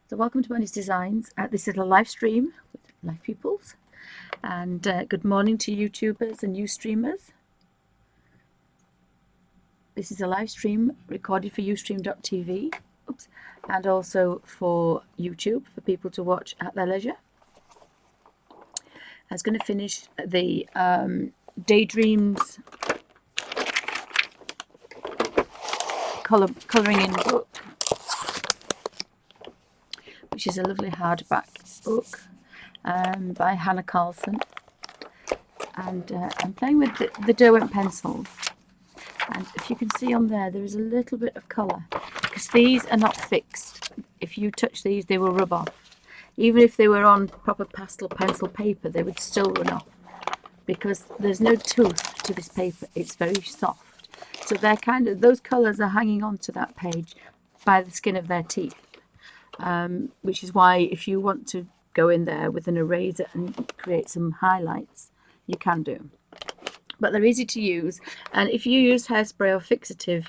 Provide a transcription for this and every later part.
So welcome to Bonnie's Designs. This is a live stream with live pupils, and good morning to YouTubers and Ustreamers. This is a live stream recorded for ustream.tv, and also for YouTube for people to watch at their leisure. I was going to finish the Daydreams colouring in book, which is a lovely hardback book by Hannah Carlson, and I'm playing with the Derwent pencils, and if you can see on there is a little bit of colour because these are not fixed. If you touch these they will rub off. Even if they were on proper pastel pencil paper they would still run off because there's no tooth to this paper. It's very soft, so they're those colours are hanging onto that page by the skin of their teeth. Which is why if you want to go in there with an eraser and create some highlights, you can do. But they're easy to use, and if you use hairspray or fixative,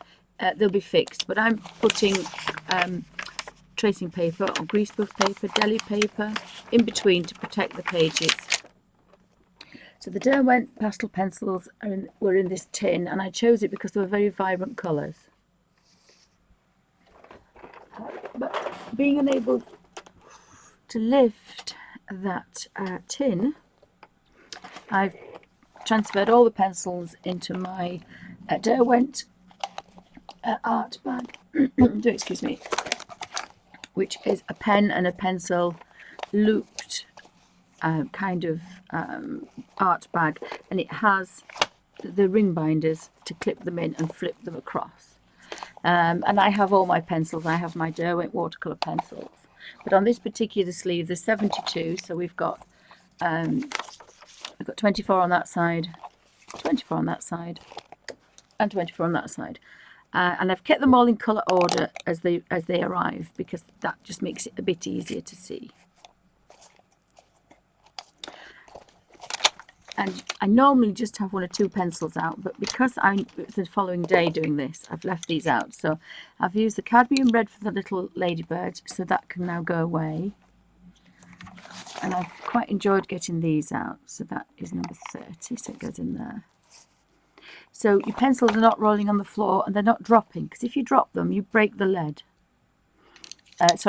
they'll be fixed. But I'm putting tracing paper or greaseproof paper, deli paper in between to protect the pages. So the Derwent pastel pencils were in this tin, and I chose it because they were very vibrant colours. But being unable to lift that tin, I've transferred all the pencils into my Derwent art bag, excuse me, which is a pen and a pencil looped art bag, and it has the ring binders to clip them in and flip them across. And I have all my pencils. I have my Derwent watercolour pencils, but on this particular sleeve there's 72, so we've got 24 on that side, 24 on that side, and 24 on that side, and I've kept them all in colour order as they arrive because that just makes it a bit easier to see. And I normally just have one or two pencils out, but because I'm the following day doing this, I've left these out. So I've used the cadmium red for the little ladybird, so that can now go away. And I've quite enjoyed getting these out. So that is number 30, so it goes in there. So your pencils are not rolling on the floor and they're not dropping, because if you drop them, you break the lead.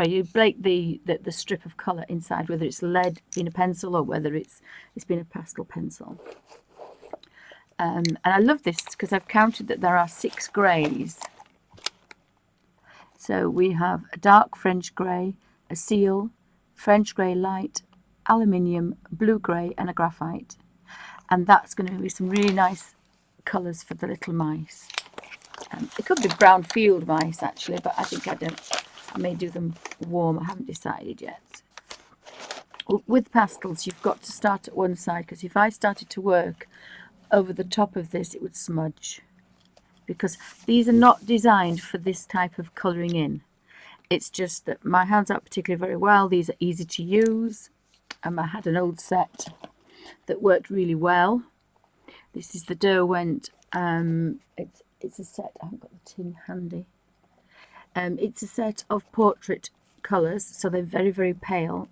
You break the strip of colour inside, whether it's lead being a pencil or whether it's been a pastel pencil. And I love this because I've counted that there are 6 greys. So we have a dark French grey, a seal, French grey light, aluminium, blue grey, and a graphite. And that's going to be some really nice colours for the little mice. It could be brown field mice actually, but I think I may do them warm. I haven't decided yet. With pastels, you've got to start at one side, because if I started to work over the top of this, it would smudge. Because these are not designed for this type of colouring in. It's just that my hands aren't particularly very well. These are easy to use. I had an old set that worked really well. This is the Derwent. It's a set. I haven't got the tin handy. It's a set of portrait colours, so they're very, very pale,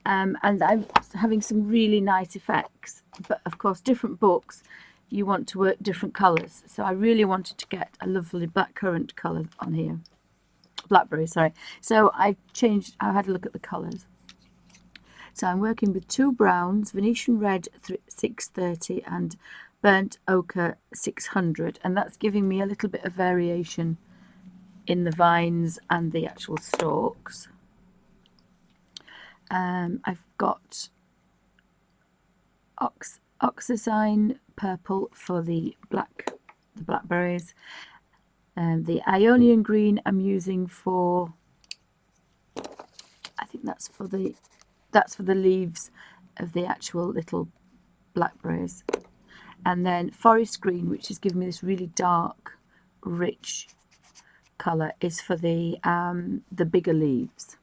and I'm having some really nice effects. But of course, different books, you want to work different colours. So I really wanted to get a lovely blackcurrant colour on here, blackberry, sorry. So I had a look at the colours. So I'm working with 2 browns, Venetian red 630 and burnt ochre 600, and that's giving me a little bit of variation in the vines and the actual stalks. I've got oxazine purple for the blackberries, and the Ionian green I'm using for, I think that's for the leaves of the actual little blackberries, and then forest green, which is giving me this really dark, rich colour, is for the bigger leaves.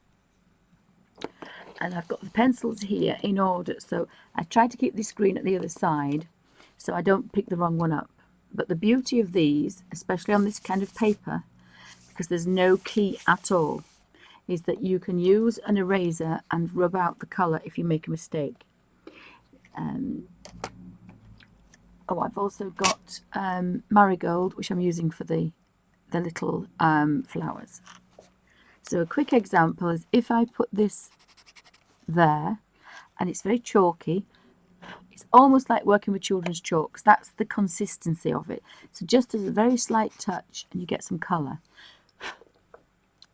And I've got the pencils here in order, so I try to keep this green at the other side so I don't pick the wrong one up. But the beauty of these, especially on this kind of paper, because there's no key at all, is that you can use an eraser and rub out the colour if you make a mistake. Oh, I've also got marigold, which I'm using for the little flowers. So a quick example is if I put this there, and it's very chalky, it's almost like working with children's chalks. That's the consistency of it. So just as a very slight touch and you get some colour.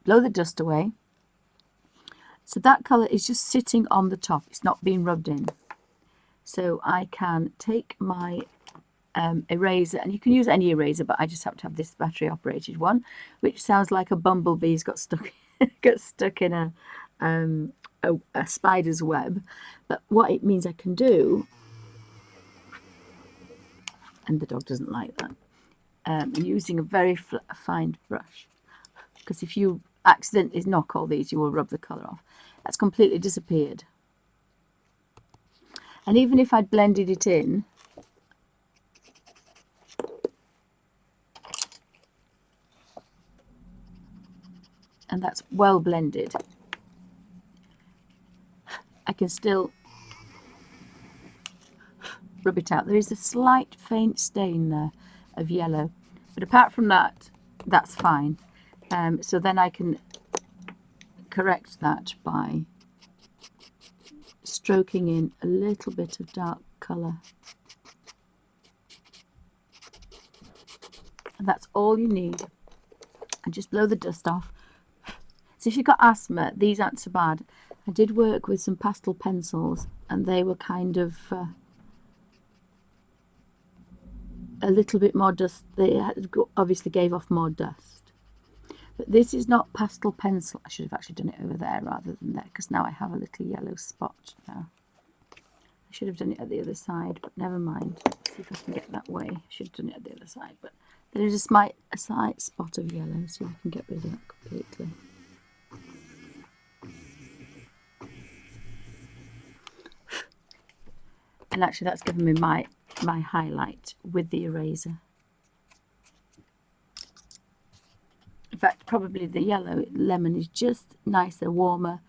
Blow the dust away. So that colour is just sitting on the top. It's not being rubbed in. So I can take my eraser, and you can use any eraser, but I just have to have this battery operated one, which sounds like a bumblebee's got stuck in a spider's web. But what it means I can do, and the dog doesn't like that, using a very fine brush, because if you accidentally knock all these, you will rub the colour off. That's completely disappeared. And even if I'd blended it in, and that's well blended, I can still rub it out. There is a slight faint stain there of yellow, but apart from that, that's fine. So then I can correct that by stroking in a little bit of dark colour. And that's all you need. And just blow the dust off. So if you've got asthma, these aren't so bad. I did work with some pastel pencils, and they were kind of a little bit more dust. They obviously gave off more dust. But this is not pastel pencil. I should have actually done it over there rather than there, because now I have a little yellow spot now. I should have done it at the other side, but never mind. Let's see if I can get that way. I should have done it at the other side, but there is a slight spot of yellow, so I can get rid of that completely. And actually that's given me my highlight with the eraser. In fact, probably the yellow lemon is just nicer, a warmer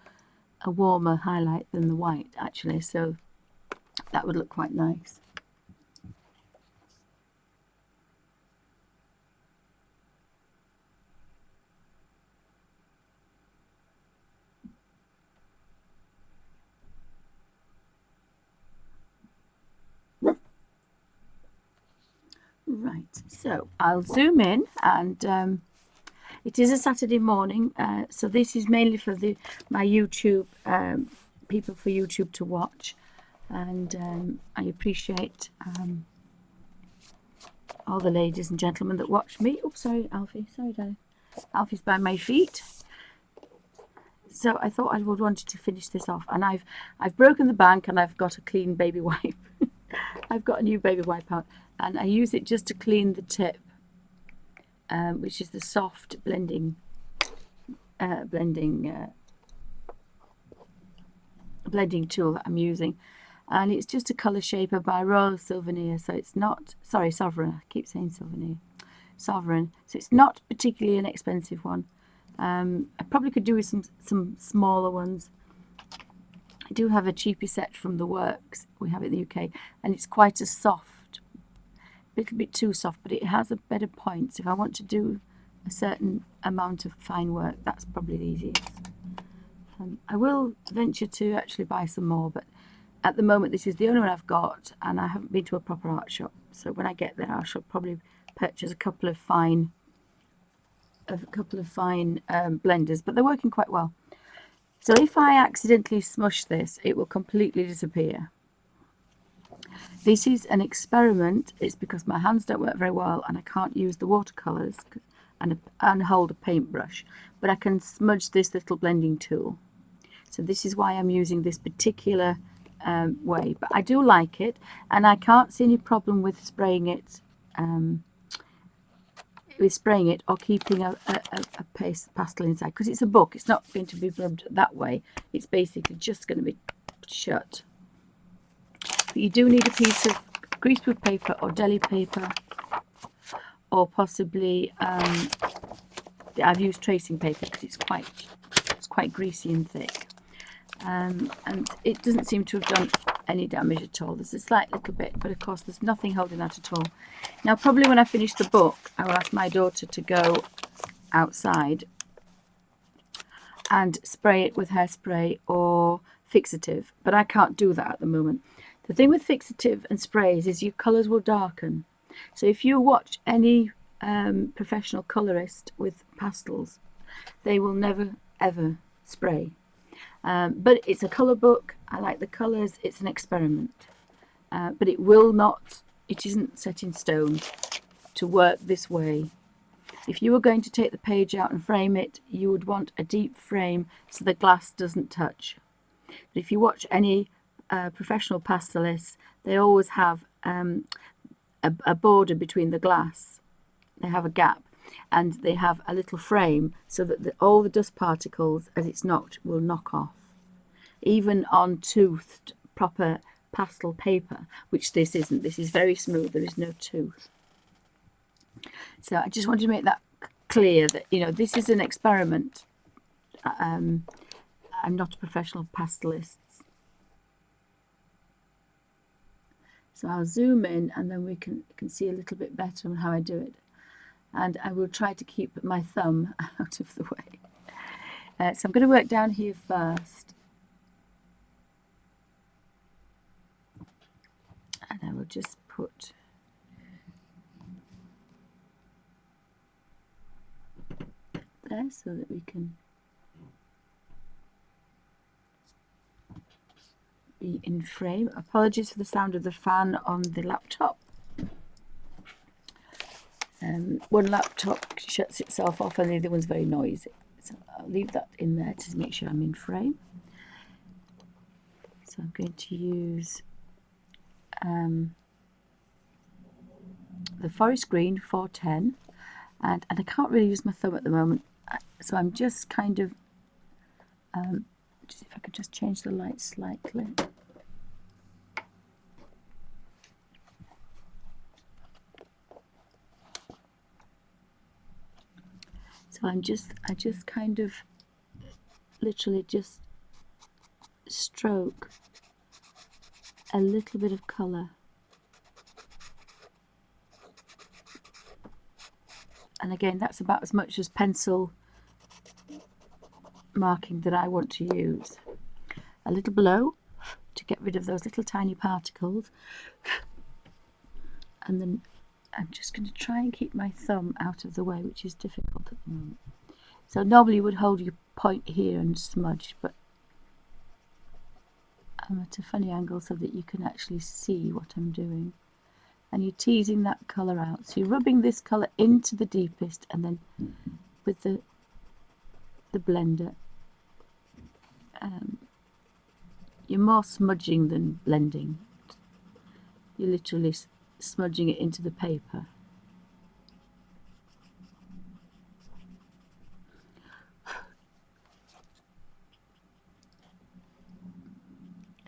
highlight than the white, actually, so that would look quite nice. Right, so I'll zoom in, and it is a Saturday morning, so this is mainly for my YouTube, people for YouTube to watch, and I appreciate all the ladies and gentlemen that watch me. Oops, sorry, Alfie, sorry, darling. Alfie's by my feet. So I thought I would wanted to finish this off, and I've broken the bank, and I've got a clean baby wipe. I've got a new baby wipe out, and I use it just to clean the tip, which is the soft blending tool that I'm using, and it's just a colour shaper by Royal Souvenir. So it's not, sorry, Sovereign. I keep saying Souvenir, Sovereign. So it's not particularly an expensive one. I probably could do with some smaller ones. I do have a cheapy set from the Works. We have it in the UK, and it's quite a soft, a little bit too soft, but it has a better point. So if I want to do a certain amount of fine work, that's probably the easiest. I will venture to actually buy some more, but at the moment this is the only one I've got, and I haven't been to a proper art shop. So when I get there, I shall probably purchase a couple of fine blenders, but they're working quite well. So if I accidentally smush this, it will completely disappear. This is an experiment. It's because my hands don't work very well, and I can't use the watercolours and hold a paintbrush, but I can smudge this little blending tool. So this is why I'm using this particular way, but I do like it, and I can't see any problem with spraying it or keeping a pastel inside, because it's a book. It's not going to be rubbed that way. It's basically just going to be shut. But you do need a piece of greaseproof paper or deli paper, or possibly I've used tracing paper because it's quite quite greasy and thick. And it doesn't seem to have done any damage at all. There's a slight little bit, but of course there's nothing holding that at all. Now probably when I finish the book, I will ask my daughter to go outside and spray it with hairspray or fixative, but I can't do that at the moment. The thing with fixative and sprays is your colours will darken. So if you watch any professional colourist with pastels, they will never ever spray. But it's a colour book. I like the colours. It's an experiment. But it isn't set in stone to work this way. If you were going to take the page out and frame it, you would want a deep frame so the glass doesn't touch. But if you watch any professional pastelists, they always have a border between the glass. They have a gap, and they have a little frame so that all the dust particles, as it's knocked, will knock off. Even on toothed proper pastel paper, which this isn't. This is very smooth. There is no tooth. So I just wanted to make that clear that, you know, this is an experiment. I'm not a professional pastelist. So I'll zoom in and then we can see a little bit better on how I do it. And I will try to keep my thumb out of the way. So I'm going to work down here first. And I will just put there so that we can be in frame. Apologies for the sound of the fan on the laptop. One laptop shuts itself off and the other one's very noisy. So I'll leave that in there to make sure I'm in frame. So I'm going to use the forest green 410, and I can't really use my thumb at the moment, so I'm just kind of just if I could just change the light slightly. So I just kind of literally just stroke a little bit of colour, and again that's about as much as pencil marking that I want to use. A little below to get rid of those little tiny particles, and then I'm just going to try and keep my thumb out of the way, which is difficult at the moment. So normally you would hold your point here and smudge, but I'm at a funny angle so that you can actually see what I'm doing. And you're teasing that colour out. So you're rubbing this colour into the deepest, and then with the blender, you're more smudging than blending. You're literally smudging it into the paper.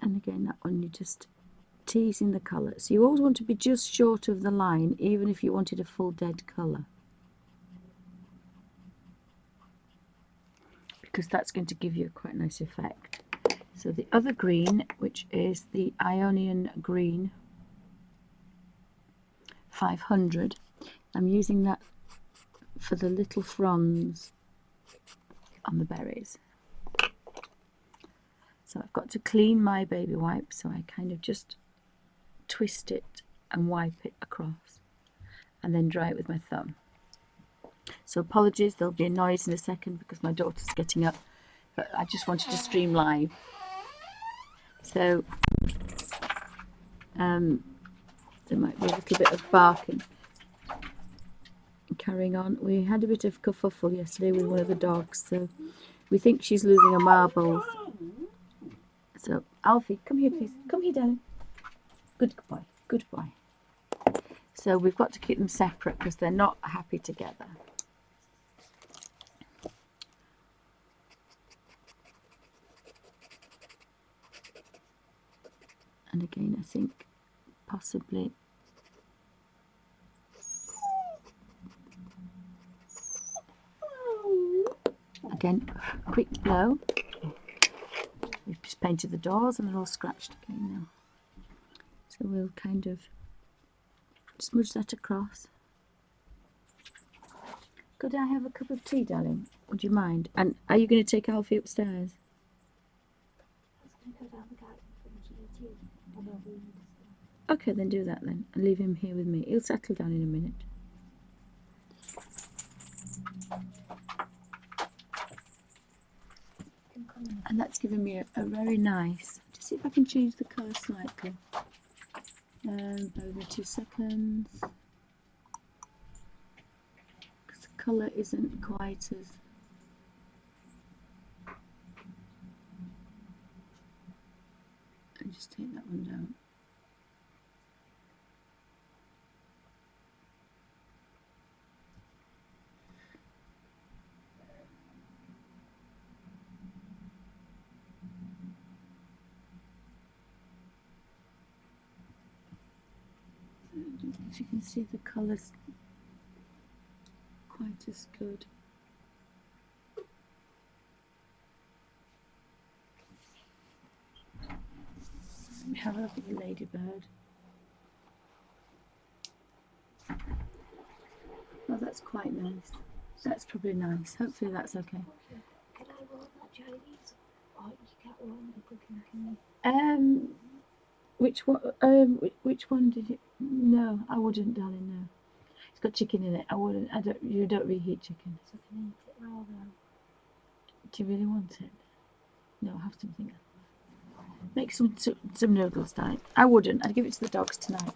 And again, that one you're just teasing the colour. So you always want to be just short of the line, even if you wanted a full dead colour, because that's going to give you a quite nice effect. So the other green, which is the Ionian Green 500, I'm using that for the little fronds on the berries. So I've got to clean my baby wipe, so I kind of just twist it and wipe it across and then dry it with my thumb. So apologies, there'll be a noise in a second because my daughter's getting up, but I just wanted to stream live. So there might be a little bit of barking. Carrying on, we had a bit of kerfuffle yesterday with one of the dogs, so we think she's losing her marbles. So Alfie, come here please, come here darling. Good boy, good boy. So we've got to keep them separate because they're not happy together. And again, I think possibly again, quick blow. We've just painted the doors and they're all scratched again now. So we'll kind of smudge that across. Could I have a cup of tea, darling? Would you mind? And are you going to take Alfie upstairs? Okay, then do that then. And leave him here with me. He'll settle down in a minute. And that's given me a very nice... Just see if I can change the colour slightly. Over 2 seconds. Because the colour isn't quite as... I'll just take that one down. If you can see the colours quite as good. Let me have a look at the ladybird. Oh, that's quite nice. That's probably nice. Hopefully that's okay. Can I roll that Chinese? Or you can't roll the cooking, can you? Which one did you? No, I wouldn't, darling. No, it's got chicken in it. I wouldn't. I don't. You don't reheat chicken. So can I eat it raw though? Do you really want it? No, have something else. Make some noodles, darling. I wouldn't. I'd give it to the dogs tonight.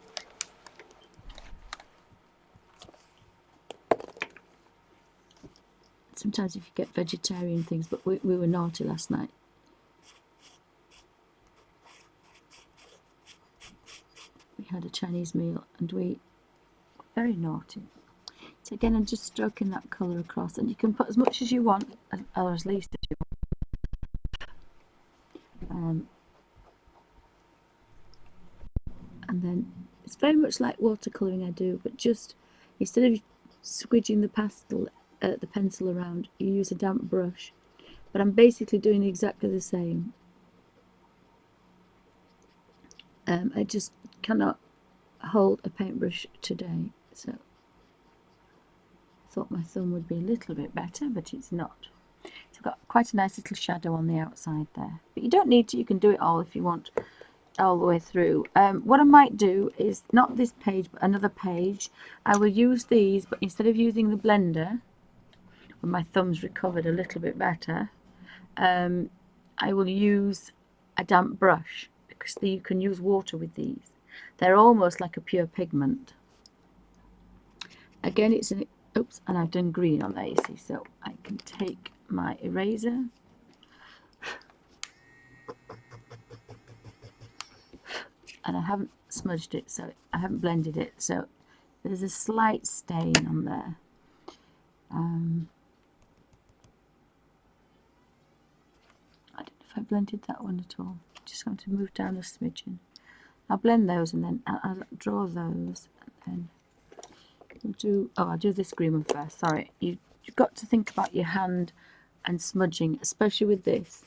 Sometimes if you get vegetarian things, but we were naughty last night. We had a Chinese meal and we were very naughty. So again, I'm just stroking that colour across, and you can put as much as you want, or as least as you want. And then it's very much like watercolouring I do, but just instead of squidging the pencil around, you use a damp brush. But I'm basically doing exactly the same. I just cannot hold a paintbrush today, so I thought my thumb would be a little bit better, but it's not. So I've got quite a nice little shadow on the outside there, but you don't need to. You can do it all if you want, all the way through. What I might do is not this page but another page. I will use these, but instead of using the blender when my thumb's recovered a little bit better, I will use a damp brush, because you can use water with these. They're almost like a pure pigment. Again, it's an oops, and I've done green on there, you see, so I can take my eraser and I haven't smudged it, so I haven't blended it, so there's a slight stain on there. I don't know if I blended that one at all. Just going to move down a smidgen. I'll blend those and then I'll draw those, and then we'll do, I'll do this green one first. Sorry, you've got to think about your hand and smudging, especially with this,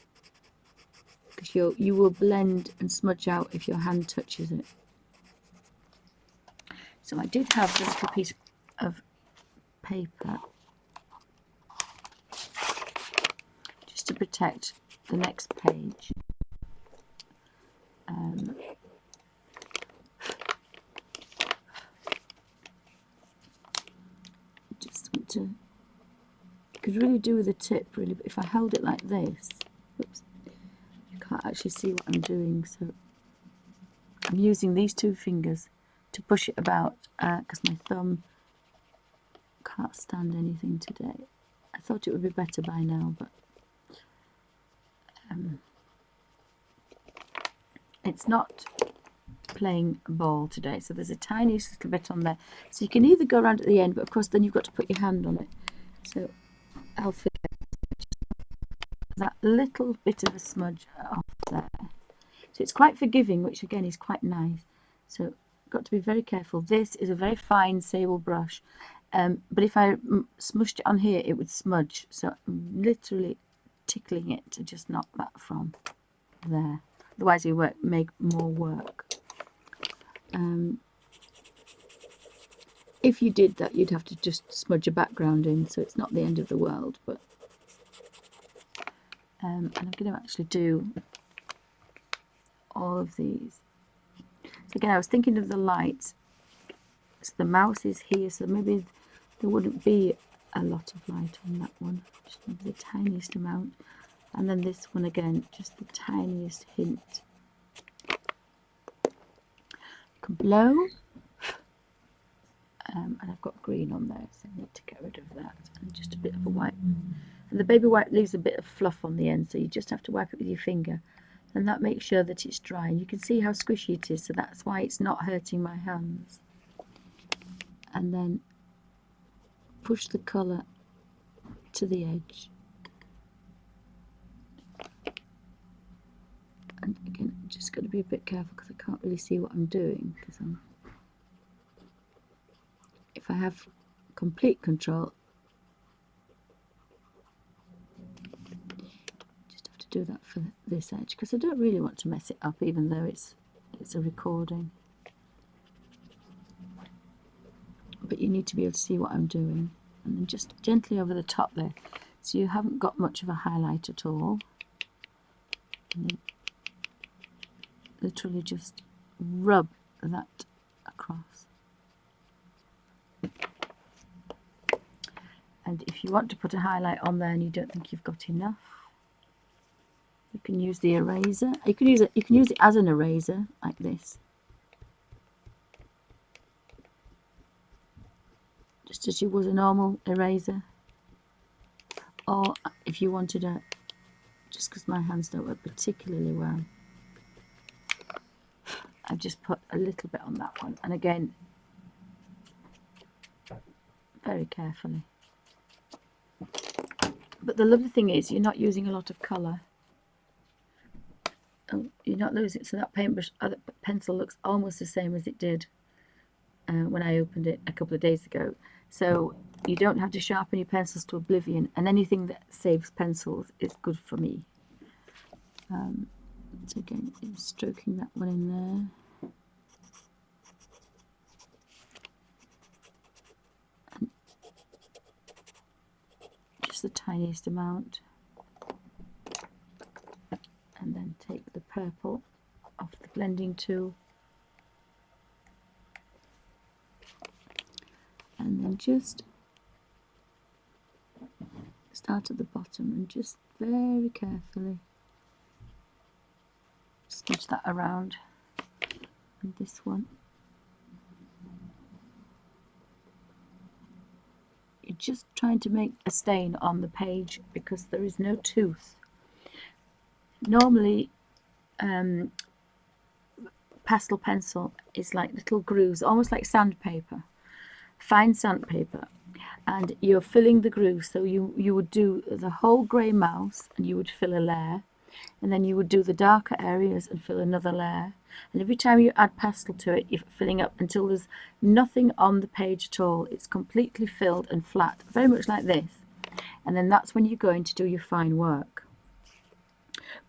because you will blend and smudge out if your hand touches it. So I did have a little piece of paper just to protect the next page. Just want to, could really do with a tip really, but if I held it like this, oops, you can't actually see what I'm doing, so I'm using these two fingers to push it about, because my thumb can't stand anything today. I thought it would be better by now, but it's not playing ball today, so there's a tiny little bit on there, so you can either go around at the end, but of course then you've got to put your hand on it, so I'll figure that little bit of a smudge off there. So it's quite forgiving, which again is quite nice, so got to be very careful. This is a very fine sable brush. But if I smushed it on here, it would smudge. So I'm literally tickling it to just knock that from there. Otherwise, it would make more work. If you did that, you'd have to just smudge a background in, so it's not the end of the world. But and I'm going to actually do all of these. So again, I was thinking of the light. So the mouse is here, so maybe there wouldn't be a lot of light on that one, just maybe the tiniest amount. And then this one again, just the tiniest hint. Below, and I've got green on there, so I need to get rid of that, and just a bit of a white. And the baby white leaves a bit of fluff on the end, so you just have to wipe it with your finger, and that makes sure that it's dry. And you can see how squishy it is, so that's why it's not hurting my hands. And then push the colour to the edge. And again, just got to be a bit careful because I can't really see what I'm doing. Because if I have complete control, just have to do that for this edge because I don't really want to mess it up, even though it's a recording. But you need to be able to see what I'm doing, and then just gently over the top there, so you haven't got much of a highlight at all. And then literally just rub that across. And if you want to put a highlight on there and you don't think you've got enough, you can use the eraser. You can use it as an eraser, like this, just as you would a normal eraser. Or if you wanted a, just because my hands don't work particularly well, I've just put a little bit on that one, and again, very carefully. But the lovely thing is, you're not using a lot of colour. Oh, you're not losing, so that paintbrush, pencil looks almost the same as it did when I opened it a couple of days ago. So you don't have to sharpen your pencils to oblivion, and anything that saves pencils is good for me. So again, stroking that one in there. And just the tiniest amount. And then take the purple off the blending tool. And then just start at the bottom and just very carefully smudge that around. And this one, you're just trying to make a stain on the page because there is no tooth. Normally pastel pencil is like little grooves, almost like sandpaper, fine sandpaper, and you're filling the grooves. So you would do the whole grey mouse and you would fill a layer, and then you would do the darker areas and fill another layer, and every time you add pastel to it, you're filling up until there's nothing on the page at all. It's completely filled and flat, very much like this, and then that's when you're going to do your fine work.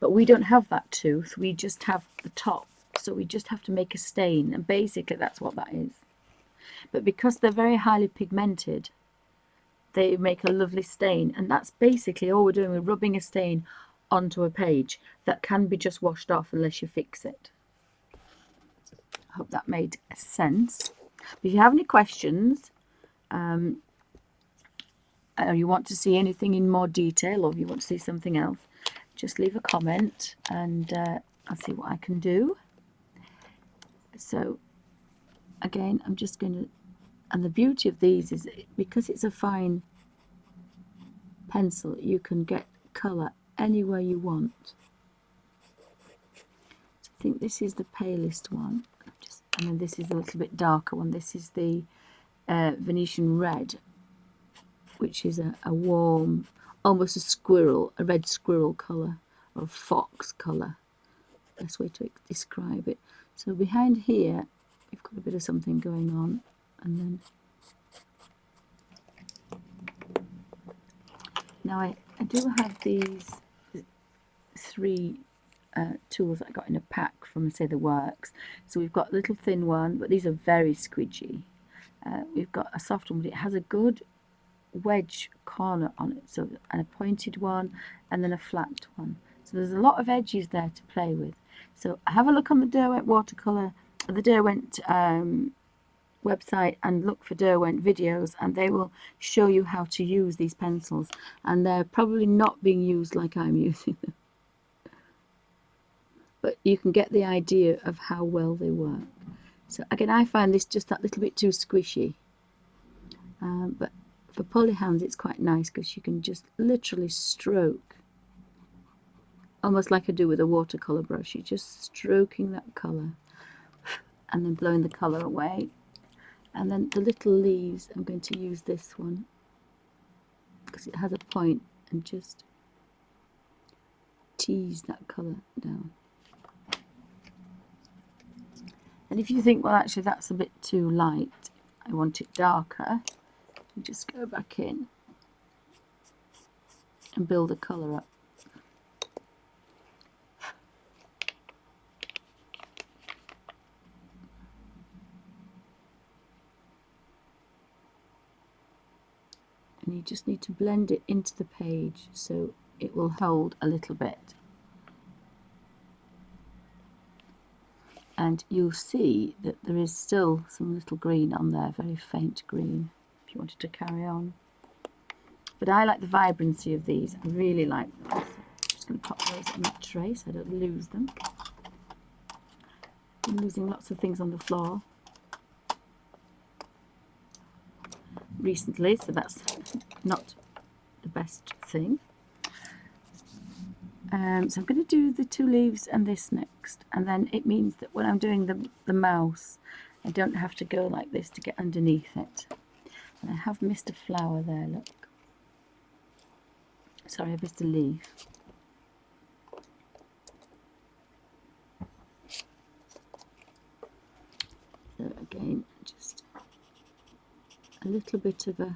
But we don't have that tooth, we just have the top, so we just have to make a stain, and basically that's what that is. But because they're very highly pigmented, they make a lovely stain, and that's basically all we're doing. We're rubbing a stain onto a page that can be just washed off unless you fix it. I hope that made sense. If you have any questions, or you want to see anything in more detail, or if you want to see something else, just leave a comment and I'll see what I can do. So again, I'm just going to, and the beauty of these is because it's a fine pencil, you can get colour anywhere you want. So I think this is the palest one, and then this is a little bit darker one. This is the Venetian red, which is a warm, almost a red squirrel colour, or fox colour, best way to describe it. So behind here we've got a bit of something going on, and then Now I do have these 3 tools that I got in a pack from, say, the Works. So we've got a little thin one, but these are very squidgy. We've got a soft one, but it has a good wedge corner on it, so, and a pointed one, and then a flat one. So there's a lot of edges there to play with. So have a look on the Derwent watercolour, the Derwent website, and look for Derwent videos, and they will show you how to use these pencils, and they're probably not being used like I'm using them, but you can get the idea of how well they work. So again, I find this just that little bit too squishy, but for poly hands it's quite nice because you can just literally stroke, almost like I do with a watercolour brush. You're just stroking that colour and then blowing the colour away. And then the little leaves, I'm going to use this one because it has a point, and just tease that colour down. And if you think, well, actually that's a bit too light, I want it darker, you just go back in and build the colour up. And you just need to blend it into the page so it will hold a little bit. And you'll see that there is still some little green on there, very faint green, if you wanted to carry on. But I like the vibrancy of these, I really like them. So I'm just going to pop those in that tray so I don't lose them. I'm losing lots of things on the floor recently, so that's not the best thing. So I'm going to do the 2 leaves and this next, and then it means that when I'm doing the mouse, I don't have to go like this to get underneath it. And I have missed a flower there, look. Sorry, I missed a leaf. So again, just a little bit of a,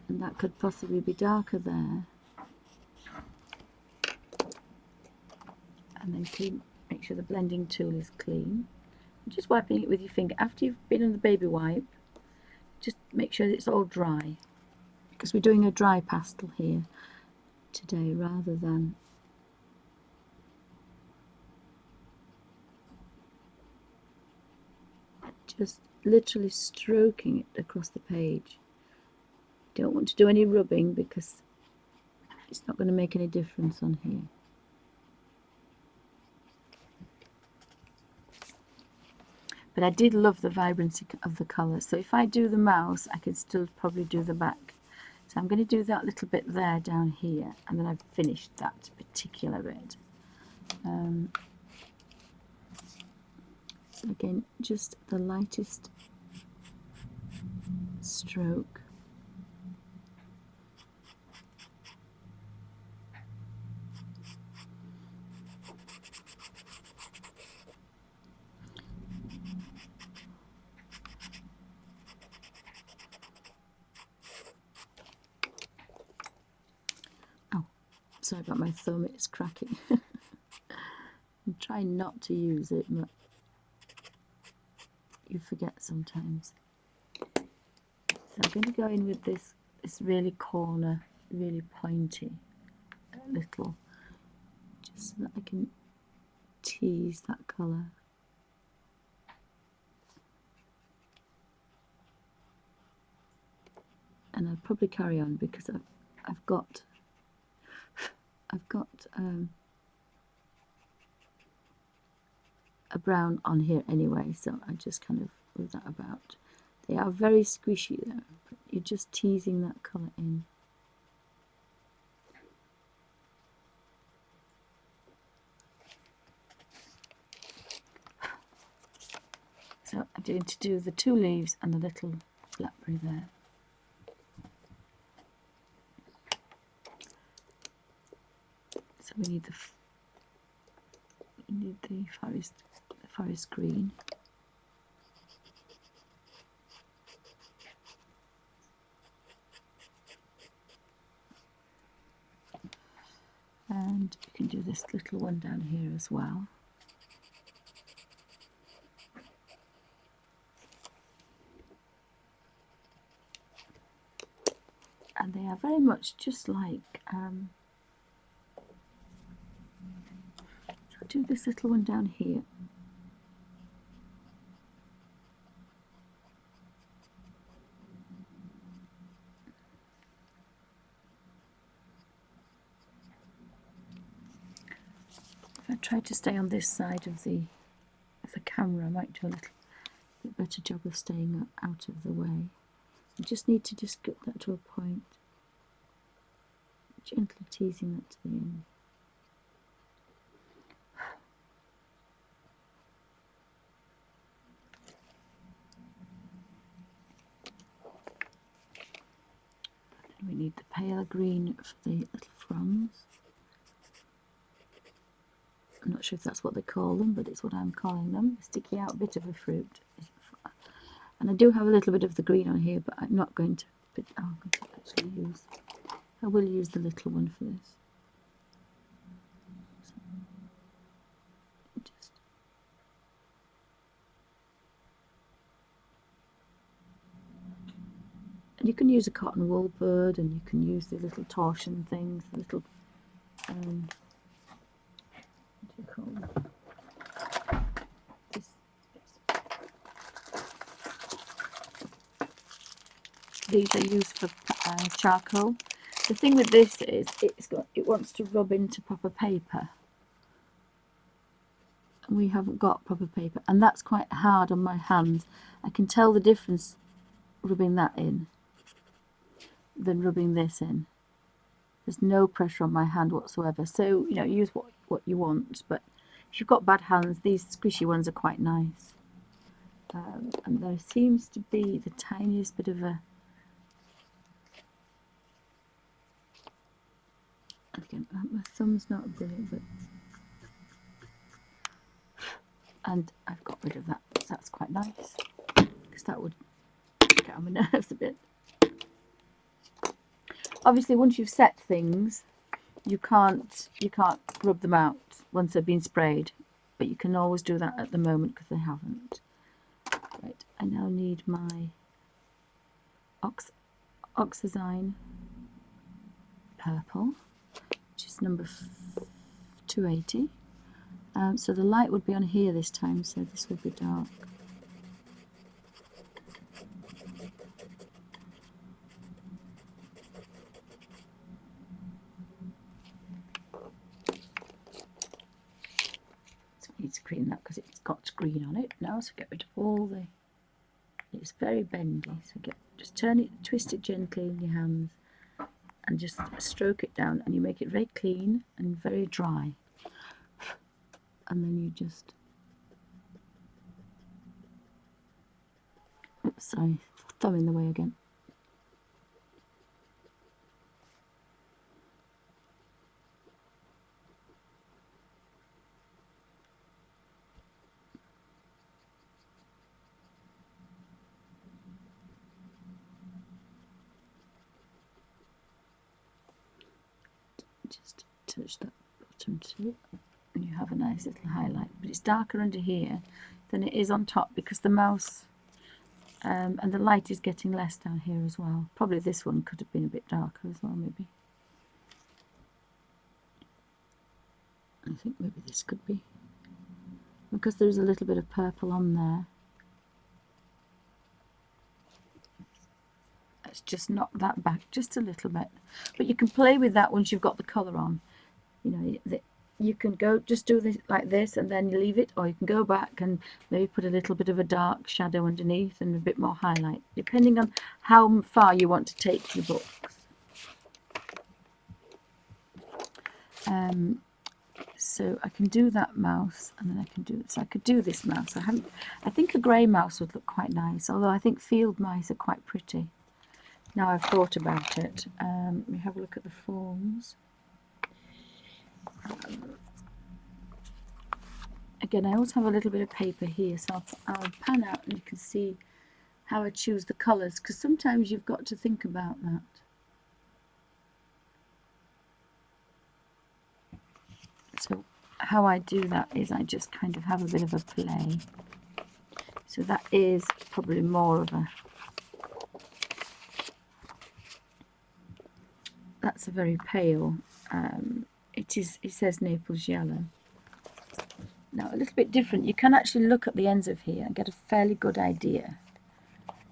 and that could possibly be darker there. And then clean, make sure the blending tool is clean. Just wiping it with your finger. After you've been on the baby wipe, just make sure that it's all dry, because we're doing a dry pastel here today rather than just literally stroking it across the page. Don't want to do any rubbing because it's not going to make any difference on here. But I did love the vibrancy of the colour, so if I do the mouse I can still probably do the back. So I'm going to do that little bit there down here, and then I've finished that particular bit. So again, just the lightest stroke. Oh, sorry about my thumb, it's cracking. I'm trying not to use it, but you forget sometimes. So I'm going to go in with this really corner, really pointy little, just so that I can tease that colour. And I'll probably carry on because I've got a brown on here anyway, so I just kind of move that about. They are very squishy though, but you're just teasing that colour in. So I'm going to do the 2 leaves and the little blackberry there. So we need the forest green. And you can do this little one down here as well. And they are very much just like, I'll do this little one down here. If I try to stay on this side of the camera, I might do a little bit better job of staying out of the way. You just need to just get that to a point, gently teasing that to the end. And we need the pale green for the little fronds. I'm not sure if that's what they call them, but it's what I'm calling them. A sticky out bit of a fruit. And I do have a little bit of the green on here, but I'm not going to put, I'm going to actually use, I will use the little one for this. So, just, and you can use a cotton wool bird, and you can use the little torsion things, the little, what do you call them? These are used for charcoal. The thing with this is it wants to rub into proper paper. We haven't got proper paper, and that's quite hard on my hands. I can tell the difference rubbing that in than rubbing this in. There's no pressure on my hand whatsoever. So, you know, use what you want, but if you've got bad hands, these squishy ones are quite nice. And there seems to be the tiniest bit of a, again, my thumb's not brilliant, but, and I've got rid of that, so that's quite nice, because that would get on my nerves a bit. Obviously, once you've set things, you can't rub them out once they've been sprayed, but you can always do that at the moment because they haven't. Right, I now need my oxazine purple, which is number 280. So the light would be on here this time, so this would be dark. So I need to clean that because it's got green on it now, so get rid of all the, it's very bendy, so just turn it, twist it gently in your hands and just stroke it down, and you make it very clean and very dry. And then you just, oops, sorry, thumb in the way again. Just touch that bottom too, and you have a nice little highlight, but it's darker under here than it is on top because the mouse and the light is getting less down here as well. Probably this one could have been a bit darker as well, maybe. I think maybe this could be, because there's a little bit of purple on there. Let's just knock that back just a little bit, but you can play with that once you've got the colour on. You know, you can go just do this like this and then you leave it, or you can go back and maybe put a little bit of a dark shadow underneath and a bit more highlight, depending on how far you want to take your books. So I can do that mouse, and then I can do, so I could do this mouse. I think a grey mouse would look quite nice, although I think field mice are quite pretty. Now I've thought about it. Let me have a look at the forms. Again, I always have a little bit of paper here, so I'll pan out and you can see how I choose the colours, because sometimes you've got to think about that. how I do that is I just kind of have a bit of a play. So that is probably more of a, that's a very pale, it says Naples yellow. Now a little bit different, you can actually look at the ends of here and get a fairly good idea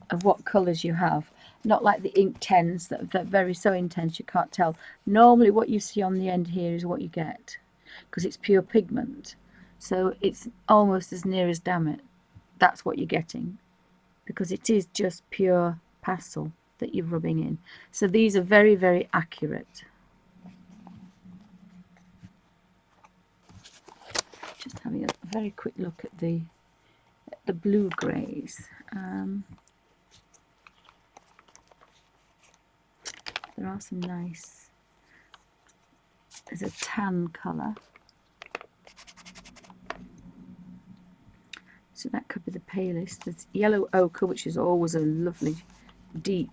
of what colours you have. Not like the ink tens that are very so intense you can't tell. Normally what you see on the end here is what you get, because it's pure pigment. So it's almost as near as damn it, that's what you're getting, because it is just pure pastel that you're rubbing in. So these are very, very accurate. Just having a very quick look at the blue greys. There are some nice, there's a tan colour. So that could be the palest. There's yellow ochre, which is always a lovely, deep,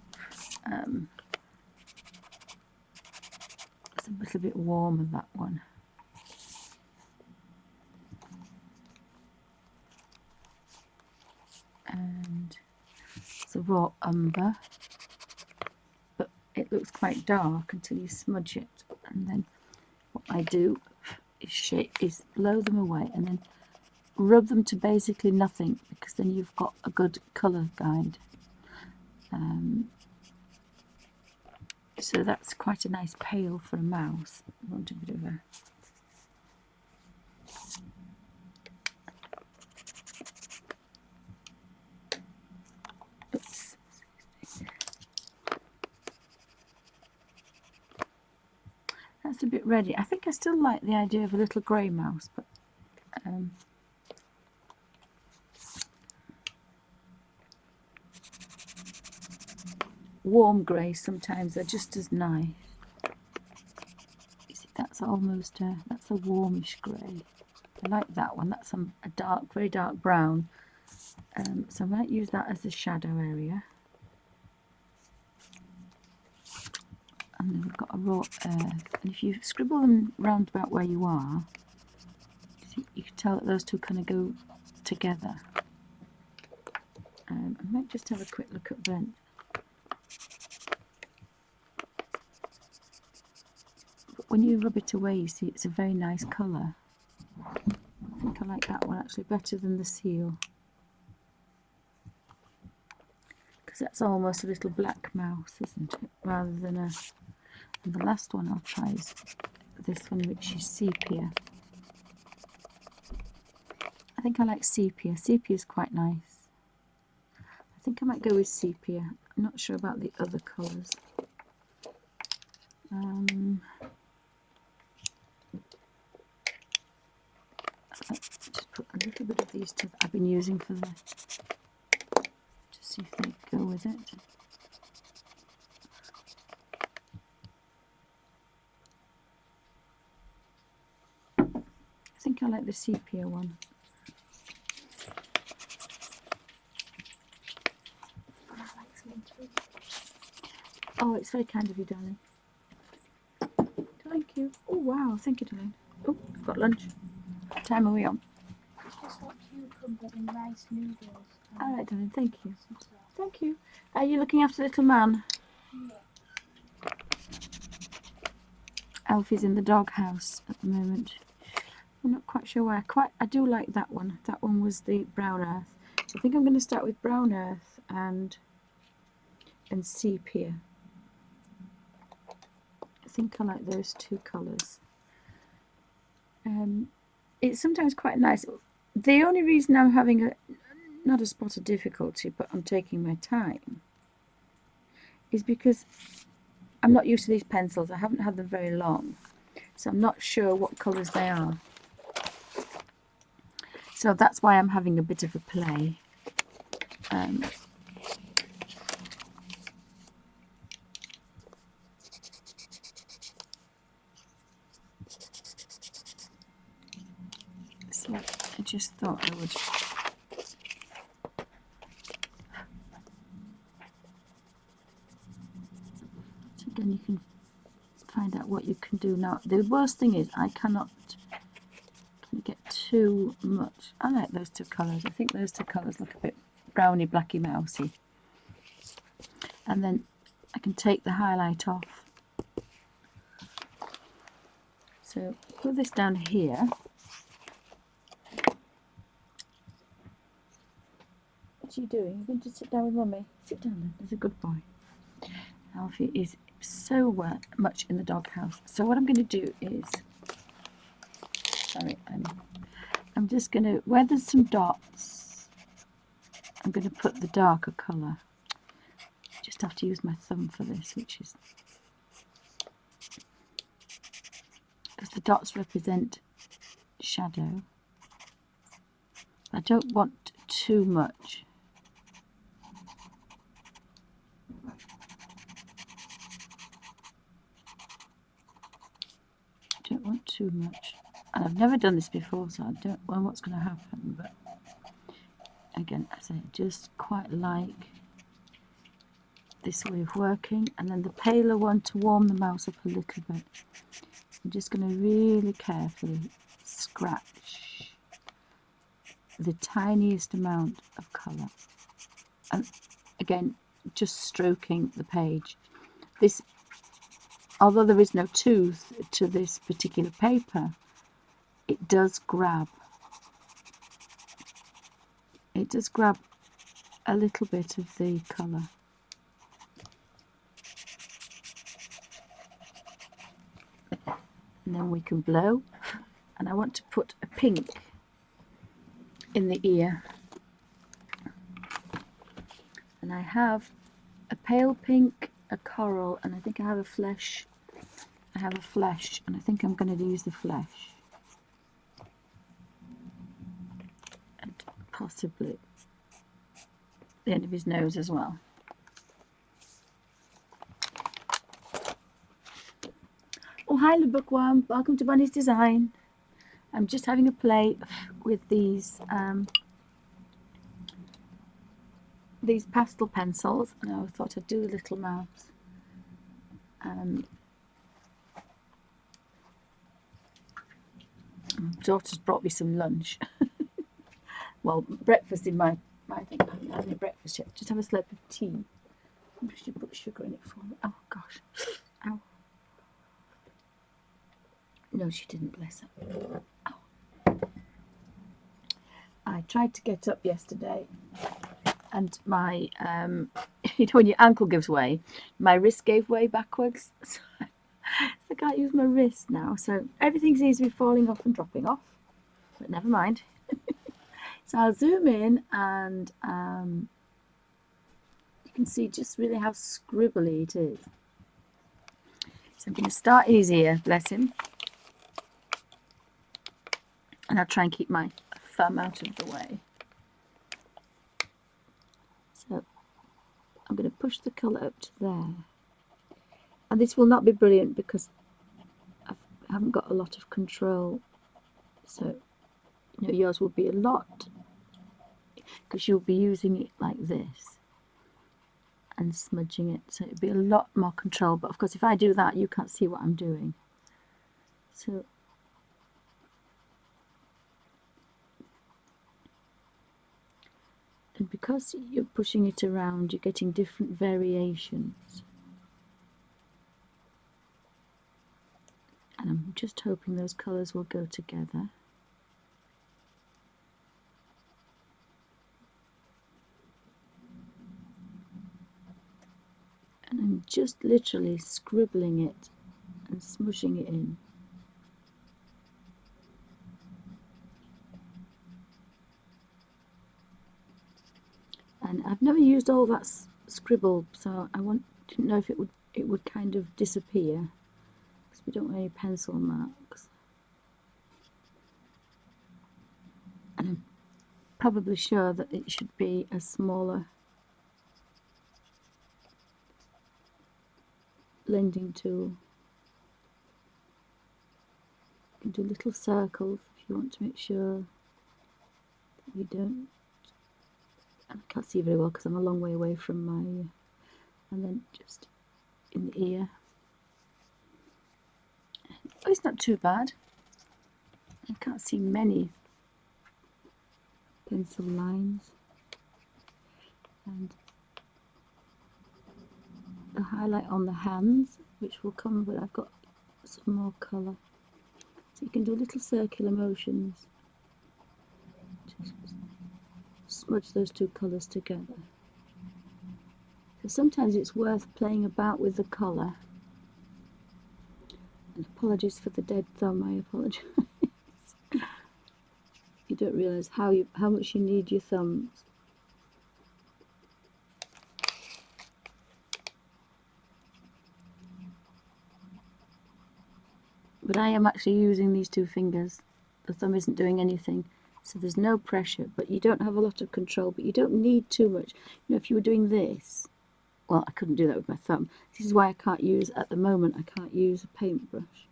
it's a little bit warmer, that one. And it's a raw umber, but it looks quite dark until you smudge it. And then what I do is blow them away and then rub them to basically nothing, because then you've got a good colour guide. So that's quite a nice pale for a mouse. I want a bit of a... Oops. That's a bit reddy. I think I still like the idea of a little grey mouse, but warm grey sometimes are just as nice. You see, that's almost that's a warmish grey. I like that one. That's a dark, very dark brown. So I might use that as a shadow area. And then we've got a raw earth. And if you scribble them round about where you are, you can tell that those two kind of go together. I might just have a quick look at Brent. But when you rub it away, you see it's a very nice colour. I think I like that one actually better than the seal, because that's almost a little black mouse, isn't it? Rather than a... And the last one I'll try is this one, which is sepia. I think I like sepia. Sepia is quite nice. I think I might go with sepia. I'm not sure about the other colours. Let's just put a little bit of these two that I've been using for the... to see if they go with it. I think I like the sepia one. Oh, it's very kind of you, darling. Thank you. Oh, wow. Thank you, darling. Oh, I've got lunch. What time are we on? It's just like cucumber and rice noodles. All right, darling. Thank you. Thank you. Are you looking after little man? Yeah. Alfie's in the doghouse at the moment. I'm not quite sure why. I do like that one. That one was the brown earth. So I think I'm going to start with brown earth and sepia. I think I like those two colours. It's sometimes quite nice. The only reason I'm having not a spot of difficulty, but I'm taking my time, is because I'm not used to these pencils. I haven't had them very long, so I'm not sure what colours they are. So that's why I'm having a bit of a play. So I just thought I would... So then you can find out what you can do. Now, the worst thing is I cannot Didn't get too much. I like those two colours. I think those two colours look a bit browny, blacky, mousy. And then I can take the highlight off. So put this down here. What are you doing? You're going to sit down with Mummy? Sit down then. There's a good boy. Alfie is so much in the doghouse. So what I'm going to do is, sorry, I'm just going to, where there's some dots, I'm going to put the darker colour. Just have to use my thumb for this, which is, because the dots represent shadow. I don't want too much. I don't want too much. And I've never done this before, so I don't know what's going to happen. But again, as I just quite like this way of working. And then the paler one to warm the mouse up a little bit. I'm just going to really carefully scratch the tiniest amount of colour. And again, just stroking the page. This, although there is no tooth to this particular paper, it does grab. It does grab a little bit of the colour. And then we can blow. And I want to put a pink in the ear. And I have a pale pink, a coral, and I think I have a flesh. I have a flesh, and I think I'm going to use the flesh. And possibly the end of his nose as well. Oh, hi, the bookworm. Welcome to Bunny's Design. I'm just having a play with these pastel pencils, and I thought I'd do a little mouse. My daughter's brought me some lunch. Well, breakfast in my thing. I haven't had any breakfast yet. Just have a slurp of tea. Maybe she put sugar in it for me. Oh gosh. Ow. No, she didn't, bless her. Ow. I tried to get up yesterday, and my, you know, when your ankle gives way, my wrist gave way backwards. So I can't use my wrist now. So everything seems to be falling off and dropping off. But never mind. So I'll zoom in, and you can see just really how scribbly it is. So I'm going to start his ear, bless him. And I'll try and keep my thumb out of the way. So I'm going to push the colour up to there. And this will not be brilliant because I haven't got a lot of control. So, you know, yours will be a lot, because you'll be using it like this and smudging it. So it'll be a lot more control. But of course, if I do that, you can't see what I'm doing. So and because you're pushing it around, you're getting different variations. And I'm just hoping those colours will go together. And I'm just literally scribbling it and smushing it in. And I've never used all that scribble, so I didn't know if it would kind of disappear, because we don't want any pencil marks. And I'm probably sure that it should be a smaller blending tool. You can do little circles if you want to make sure that you don't. I can't see very well because I'm a long way away from my, and then just in the ear. Oh, it's not too bad. I can't see many pencil lines, and the highlight on the hands, which will come, but I've got some more colour, so you can do little circular motions, just smudge those two colours together. So sometimes it's worth playing about with the colour. And apologies for the dead thumb, I apologise. You don't realise how much you need your thumbs. But I am actually using these two fingers. The thumb isn't doing anything, so there's no pressure, but you don't have a lot of control, but you don't need too much. You know, if you were doing this, well, I couldn't do that with my thumb. This is why I can't use, at the moment, I can't use a paintbrush.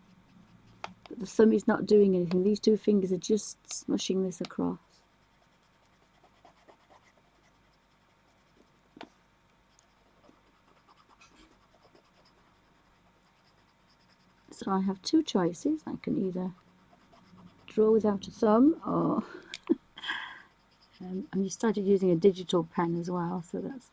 But the thumb is not doing anything. These two fingers are just smushing this across. So I have two choices. I can either draw without a thumb, or and you started using a digital pen as well, so that's,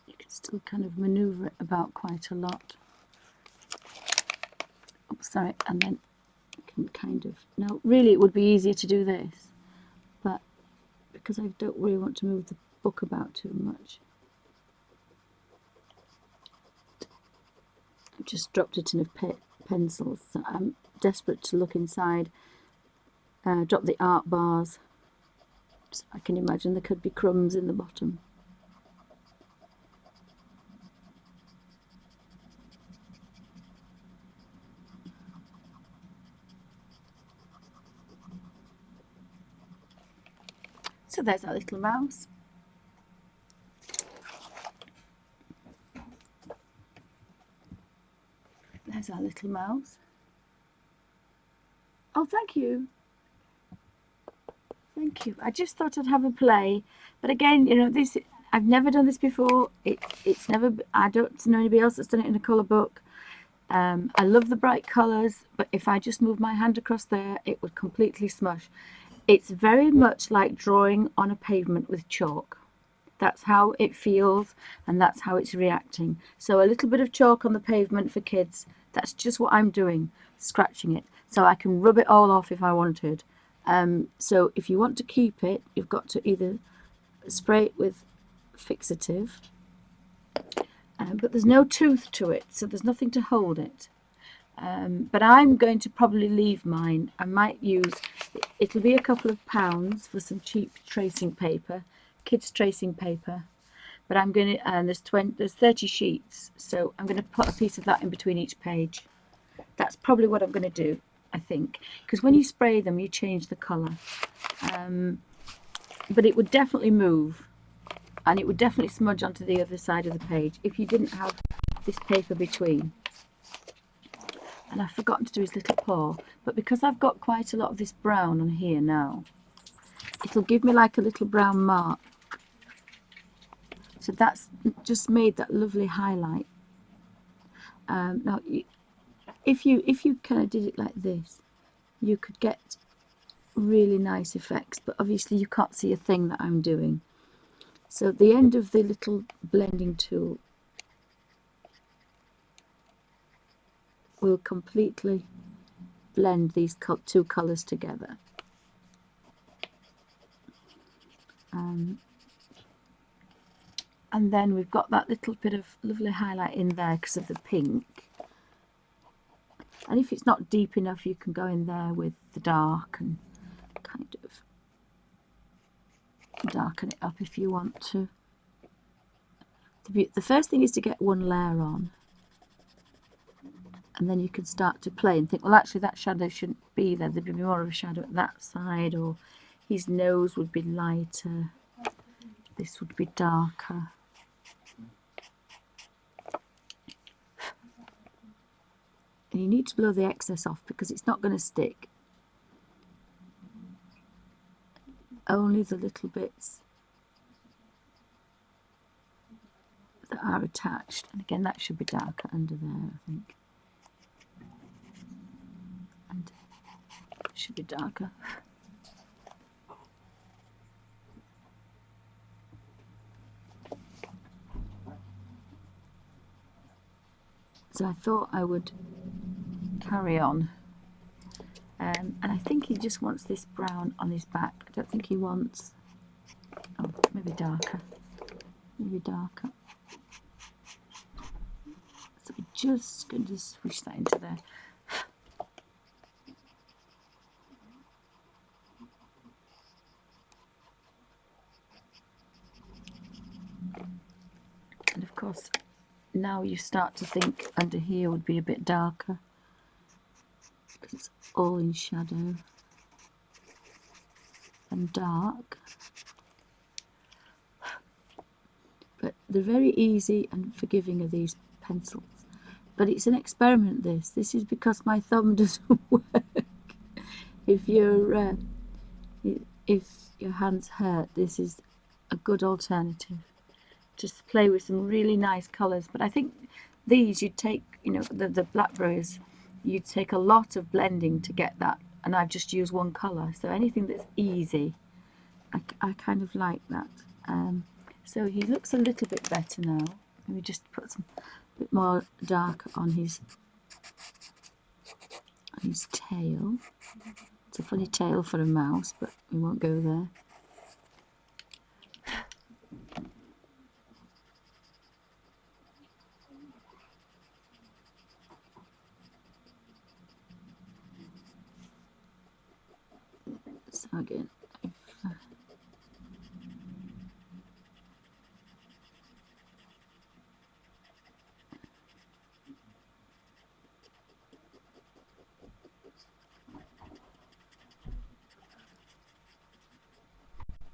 you can still kind of maneuver it about quite a lot. Oops, sorry, and then you can kind of, no, really it would be easier to do this, but because I don't really want to move the book about too much, I've just dropped a tin of pencils. So I'm desperate to look inside. Drop the art bars. So I can imagine there could be crumbs in the bottom. So there's our little mouse. There's our little mouse. Oh, thank you. Thank you. I just thought I'd have a play, but again, you know, this, I've never done this before. It's never, I don't know anybody else that's done it in a colour book. I love the bright colours, but if I just move my hand across there, it would completely smush. It's very much like drawing on a pavement with chalk. That's how it feels, and that's how it's reacting. So a little bit of chalk on the pavement for kids, that's just what I'm doing, scratching it. So I can rub it all off if I wanted. So if you want to keep it, you've got to either spray it with fixative, but there's no tooth to it, so there's nothing to hold it. But I'm going to probably leave mine. I might use, it'll be a couple of pounds for some cheap tracing paper, kids tracing paper. But I'm going to, and there's 30 sheets, so I'm going to put a piece of that in between each page. That's probably what I'm going to do, I think, because when you spray them, you change the colour. But it would definitely move, and it would definitely smudge onto the other side of the page if you didn't have this paper between. And I've forgotten to do his little paw, but because I've got quite a lot of this brown on here now, it'll give me like a little brown mark. So that's just made that lovely highlight. Now, if you kind of did it like this, you could get really nice effects, but obviously you can't see a thing that I'm doing. So at the end of the little blending tool will completely blend these two colours together. And then we've got that little bit of lovely highlight in there because of the pink. And if it's not deep enough, you can go in there with the dark and kind of darken it up if you want to. The first thing is to get one layer on, and then you can start to play and think, well, actually that shadow shouldn't be there. There'd be more of a shadow at that side, or his nose would be lighter, this would be darker. And you need to blow the excess off because it's not going to stick. Only the little bits that that are attached. And again, that should be darker under there, I think. And it should be darker. So I thought I would carry on. And I think he just wants this brown on his back. I don't think he wants... Oh, maybe darker. Maybe darker. So we're just going to swish that into there. And of course, now you start to think under here would be a bit darker, because it's all in shadow and dark. But they're very easy and forgiving of these pencils. But it's an experiment, this. This is because my thumb doesn't work. If your hands hurt, this is a good alternative. Just play with some really nice colours. But I think these you'd take, you know, the blackberries, you'd take a lot of blending to get that. And I've just used one colour. So anything that's easy, I kind of like that. So he looks a little bit better now. Let me just put some bit more dark on his tail. It's a funny tail for a mouse, but we won't go there. So again,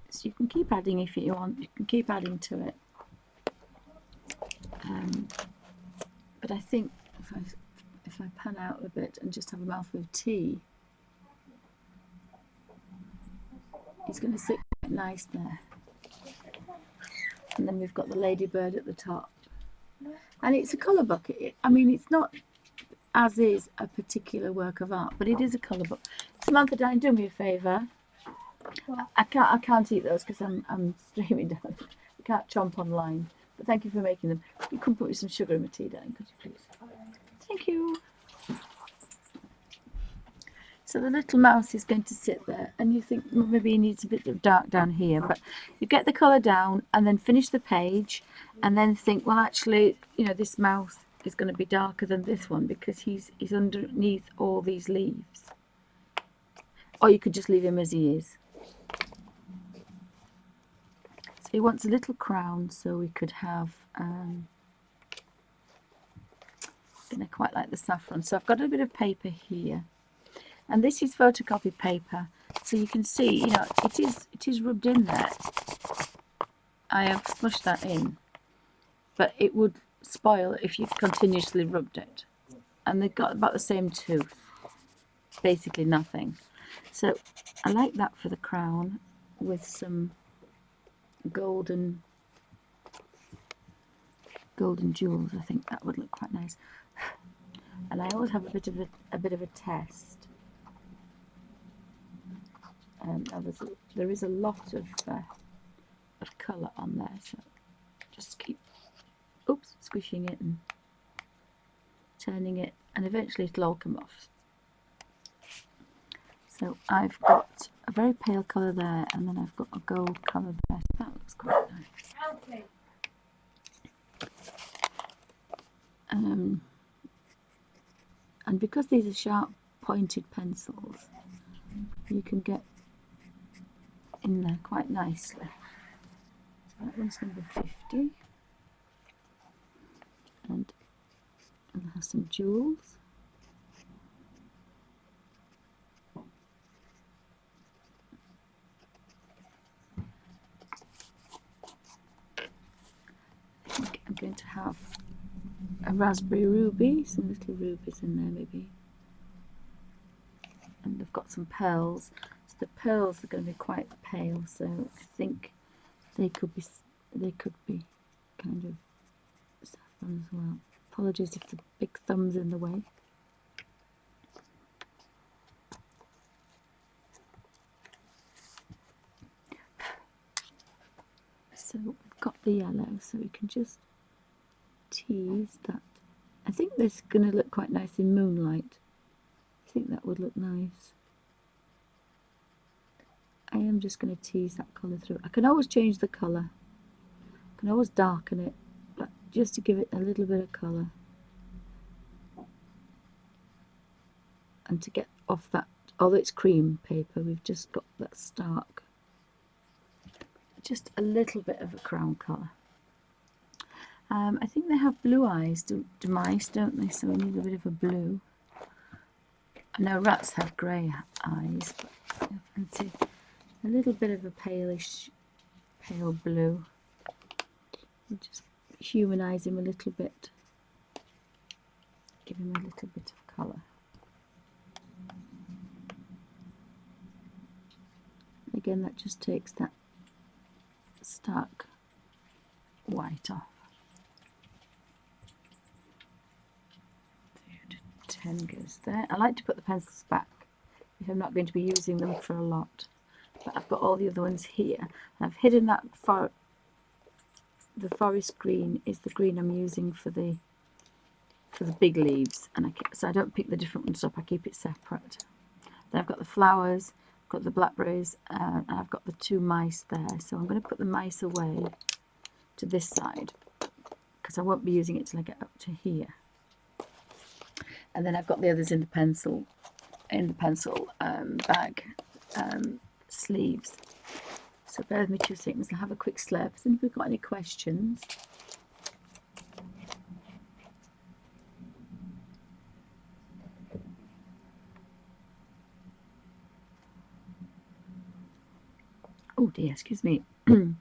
so you can keep adding if you want. You can keep adding to it. But I think if I pan out a bit and just have a mouthful of tea, it's going to sit quite nice there. And then we've got the ladybird at the top. And it's a colour book. I mean, it's not as is a particular work of art, but it is a colour book. Samantha, Diane, do me a favour. I can't eat those because I'm streaming down. I can't chomp online. But thank you for making them. You can put some sugar in my tea, Diane, could you please? Thank you. So the little mouse is going to sit there, and you think, well, maybe he needs a bit of dark down here, but you get the colour down and then finish the page and then think, well, actually, you know, this mouse is going to be darker than this one because he's underneath all these leaves. Or you could just leave him as he is. So he wants a little crown, so we could have, and I quite like the saffron. So I've got a bit of paper here. And this is photocopied paper, so you can see, you know, it is rubbed in there. I have smushed that in, but it would spoil if you continuously rubbed it. And they've got about the same tooth, basically nothing. So I like that for the crown with some golden jewels. I think that would look quite nice. And I always have a bit of a test. There is a lot of colour on there, so just keep squishing it and turning it, and eventually it'll all come off. So I've got a very pale colour there, and then I've got a gold colour there. So that looks quite nice. And because these are sharp pointed pencils, you can get in there quite nicely. So that one's number 50, and it'll have some jewels. I think I'm going to have a raspberry ruby, some little rubies in there maybe, and I've got some pearls. So the pearls are going to be quite pale, so I think they could be kind of one as well. Apologies if the big thumb's in the way. So we've got the yellow, so we can just tease that. I think this is going to look quite nice in moonlight. I think that would look nice. I am just going to tease that colour through. I can always change the colour. I can always darken it, but just to give it a little bit of colour. And to get off that, although it's cream paper, we've just got that stark. Just a little bit of a crown colour. I think they have blue eyes, do mice, don't they? So we need a bit of a blue. I know rats have grey eyes, but I fancy a little bit of a pale blue. We'll just humanise him a little bit. Give him a little bit of colour. Again, that just takes that stark white off. 10 goes there. I like to put the pencils back if I'm not going to be using them for a lot. But I've got all the other ones here. And I've hidden that the forest green is the green I'm using for the big leaves, and so I don't pick the different ones up. I keep it separate. Then I've got the flowers, I've got the blackberries, and I've got the two mice there. So I'm going to put the mice away to this side because I won't be using it till I get up to here. And then I've got the others in the pencil bag sleeves. So bear with me 2 seconds. I'll have a quick slurp. See if we've got any questions. Oh dear, excuse me. I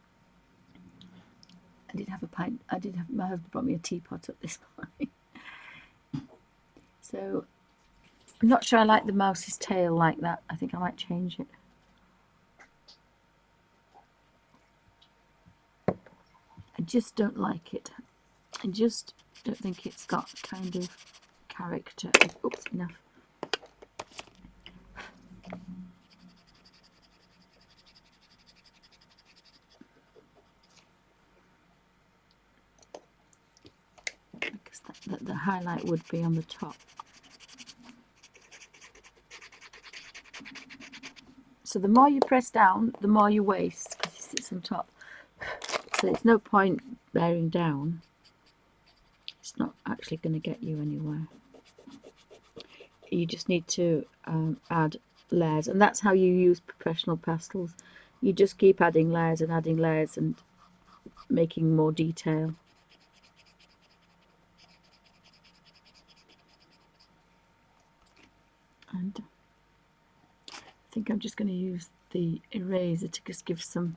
did have a pint. My husband brought me a teapot up this morning. So I'm not sure I like the mouse's tail like that. I think I might change it. I just don't like it. I just don't think it's got kind of character. Oops, enough. Because the highlight would be on the top. So the more you press down, the more you waste because it sits on top. So it's no point bearing down. It's not actually going to get you anywhere. You just need to add layers, and that's how you use professional pastels. You just keep adding layers and making more detail. And I think I'm just going to use the eraser to just give some.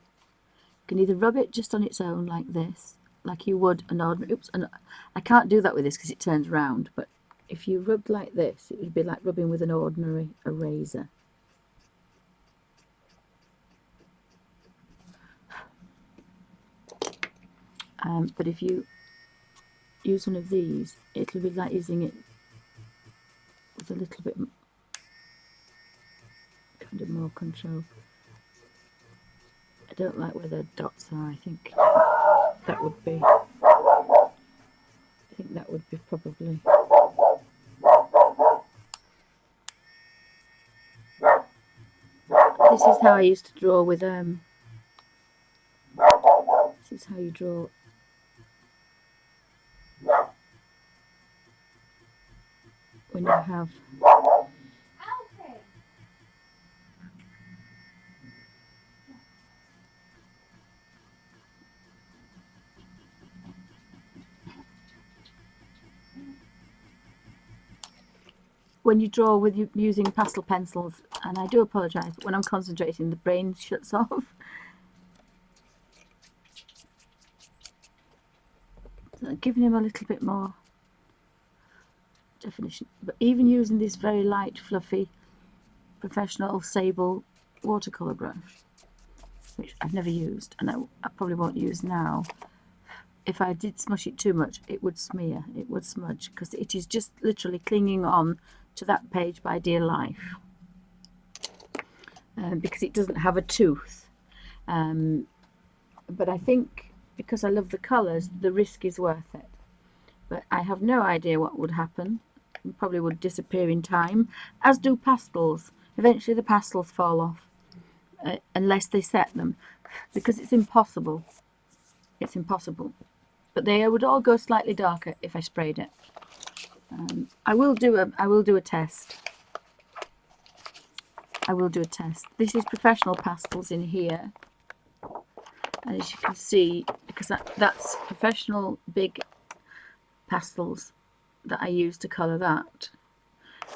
You can either rub it just on its own like this, like you would an ordinary. Oops, and I can't do that with this because it turns round. But if you rubbed like this, it would be like rubbing with an ordinary eraser. But if you use one of these, it'll be like using it with a little bit kind of more control. I don't like where the dots are. I think that would be probably. This is how I used to draw with this is how you draw when you have with using pastel pencils. And I do apologise, but when I'm concentrating the brain shuts off. So giving him a little bit more definition, but even using this very light fluffy professional sable watercolour brush, which I've never used and I probably won't use now, if I did smush it too much, it would smear, it would smudge, because it is just literally clinging on to that page by dear life, because it doesn't have a tooth. But I think because I love the colours, the risk is worth it. But I have no idea what would happen. It probably would disappear in time, as do pastels. Eventually the pastels fall off, unless they set them, because it's impossible. It's impossible. But they would all go slightly darker if I sprayed it. I will do a test. I will do a test. This is professional pastels in here. And as you can see, because that's professional big pastels that I use to colour that.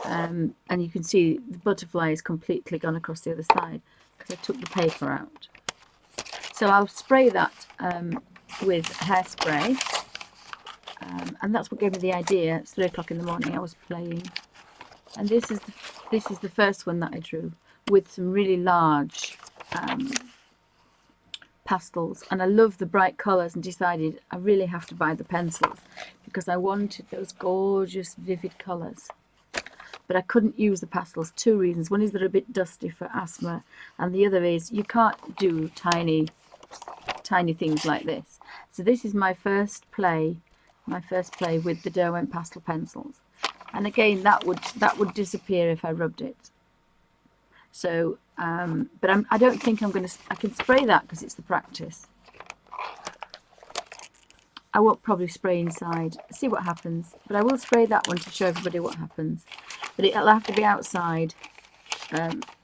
And you can see the butterfly is completely gone across the other side because I took the paper out. So I'll spray that with hairspray. And that's what gave me the idea. It's 3 o'clock in the morning, I was playing. And this is the first one that I drew with some really large pastels, and I love the bright colours and decided I really have to buy the pencils because I wanted those gorgeous vivid colours. But I couldn't use the pastels. 2 reasons. One is they're a bit dusty for asthma, and the other is you can't do tiny things like this. So this is my first play with the Derwent pastel pencils, and again that would disappear if I rubbed it. So but I don't think I can spray that because it's the practice. I won't probably spray inside, see what happens, but I will spray that one to show everybody what happens. But it'll have to be outside.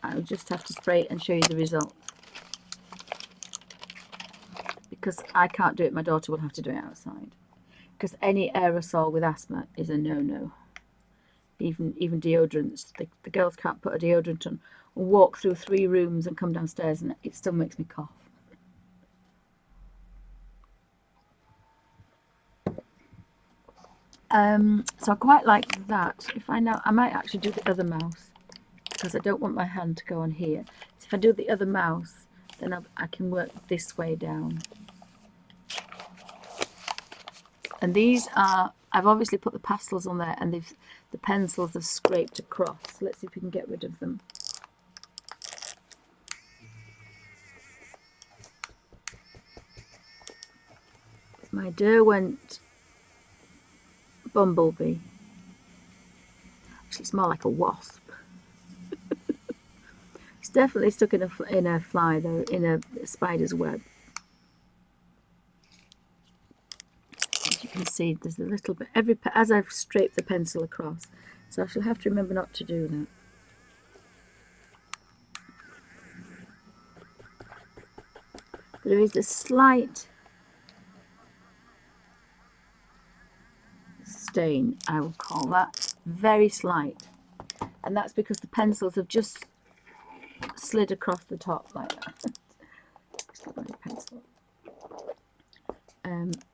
I'll just have to spray it and show you the result, because I can't do it. My daughter will have to do it outside, because any aerosol with asthma is a no-no. Even deodorants, the girls can't put a deodorant on, walk through 3 rooms and come downstairs and it still makes me cough. So I quite like that. I might actually do the other mouse, because I don't want my hand to go on here. So if I do the other mouse, then I can work this way down. And these are, I've obviously put the pastels on there, and the pencils have scraped across. So let's see if we can get rid of them. It's my Derwent bumblebee. Actually, it's more like a wasp. It's definitely stuck in a fly though, in a spider's web. As you can see, there's a little bit as I've scraped the pencil across, so I shall have to remember not to do that. There is a slight stain, I will call that, very slight, and that's because the pencils have just slid across the top like that. Pencil.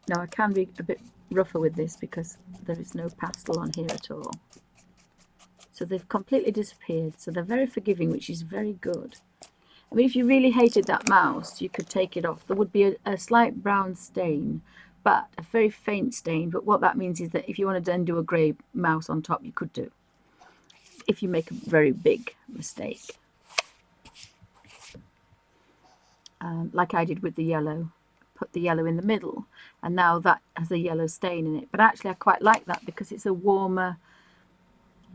Now I can be a bit rougher with this because there is no pastel on here at all, so they've completely disappeared. So they're very forgiving, which is very good. I mean, if you really hated that mouse, you could take it off. There would be a slight brown stain, but a very faint stain. But what that means is that if you want to then do a grey mouse on top, you could do, if you make a very big mistake. Like I did with the yellow. Put the yellow in the middle, and now that has a yellow stain in it. But actually I quite like that because it's a warmer,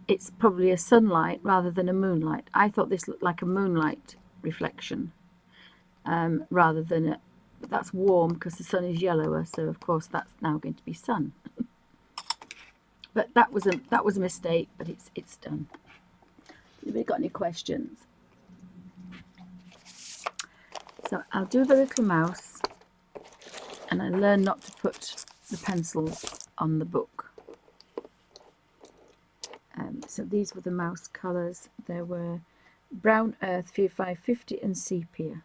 it's probably a sunlight rather than a moonlight. I thought this looked like a moonlight reflection, rather than but that's warm because the sun is yellower, so of course that's now going to be sun. But that was a mistake, but it's done. Anybody got any questions? So I'll do the little mouse, and I learned not to put the pencils on the book. So these were the mouse colours. There were Brown Earth, 550 and Sepia.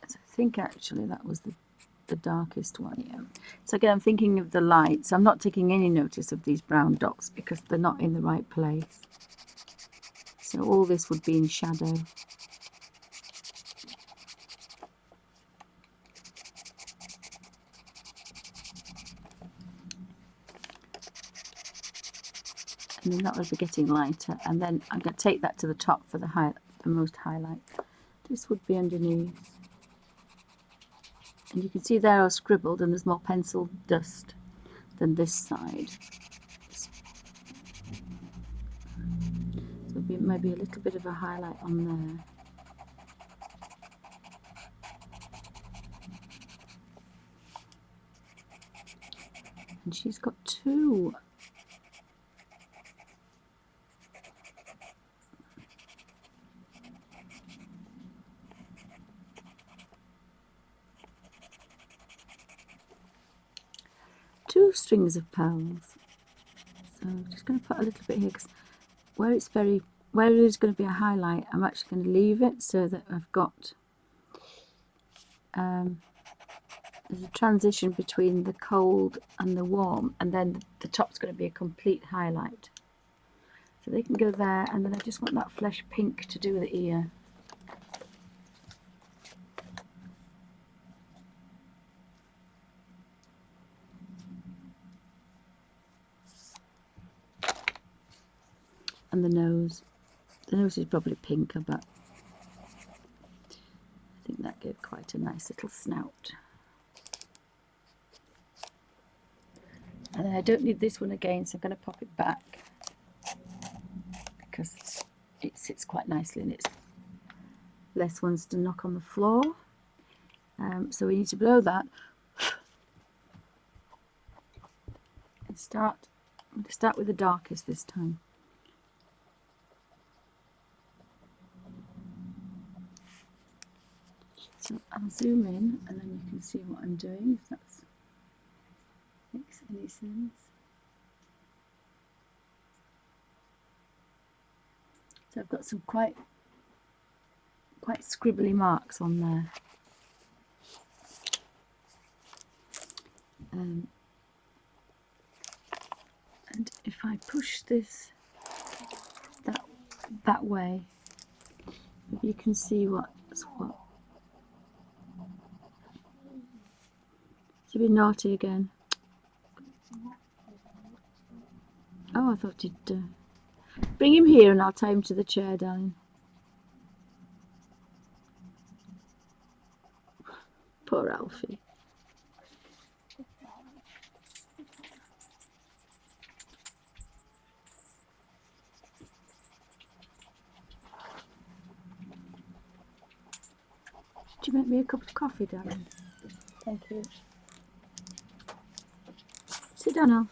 So I think actually that was the darkest one, yeah. So again, I'm thinking of the light, so I'm not taking any notice of these brown dots because they're not in the right place. So all this would be in shadow. and then that will be getting lighter, and then I'm going to take that to the top for the most highlight. This would be underneath, and you can see there I've scribbled and there's more pencil dust than this side. So there'll be maybe a little bit of a highlight on there. And she's got two strings of pearls. So I'm just going to put a little bit here, because where it is going to be a highlight, I'm actually going to leave it so that I've got there's a transition between the cold and the warm, and then the top's going to be a complete highlight. So they can go there, and then I just want that flesh pink to do the ear. And the nose. The nose is probably pinker, but I think that gave quite a nice little snout. And then I don't need this one again, so I'm going to pop it back, because it sits quite nicely and it's less ones to knock on the floor. So we need to blow that and start. I'm going to start with the darkest this time. So I'll zoom in and then you can see what I'm doing, if that makes any sense. So I've got some quite scribbly marks on there. And if I push this that way, you can see what's what. It's a bit naughty again. Oh, I thought you'd bring him here and I'll tie him to the chair, darling. Poor Alfie. Could you make me a cup of coffee, darling? Thank you. Sit down, Alf.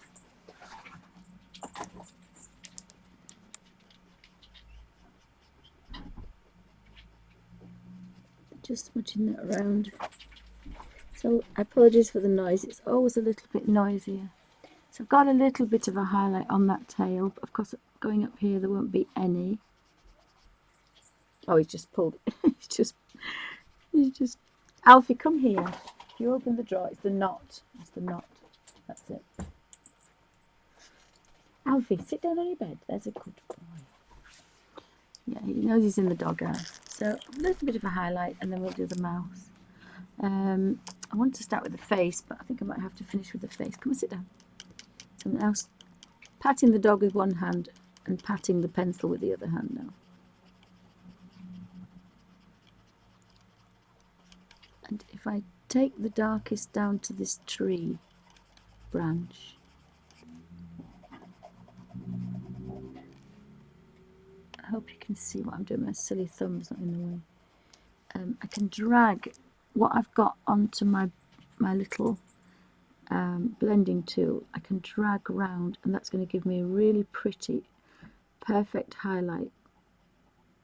Just smudging that around. So I apologise for the noise, it's always a little bit noisier. So I've got a little bit of a highlight on that tail, but of course going up here there won't be any. Oh, he's just pulled it. he's just Alfie, come here. If you open the drawer, it's the knot. It's the knot. That's it. Alfie, sit down on your bed. There's a good boy. Yeah, he knows he's in the doghouse. So a little bit of a highlight, and then we'll do the mouth. I want to start with the face, but I think I might have to finish with the face. Come and sit down. So I'm now patting the dog with one hand and patting the pencil with the other hand now. And if I take the darkest down to this tree branch, I hope you can see what I'm doing. My silly thumb's not in the way. I can drag what I've got onto my little blending tool. I can drag around, and that's going to give me a really pretty, perfect highlight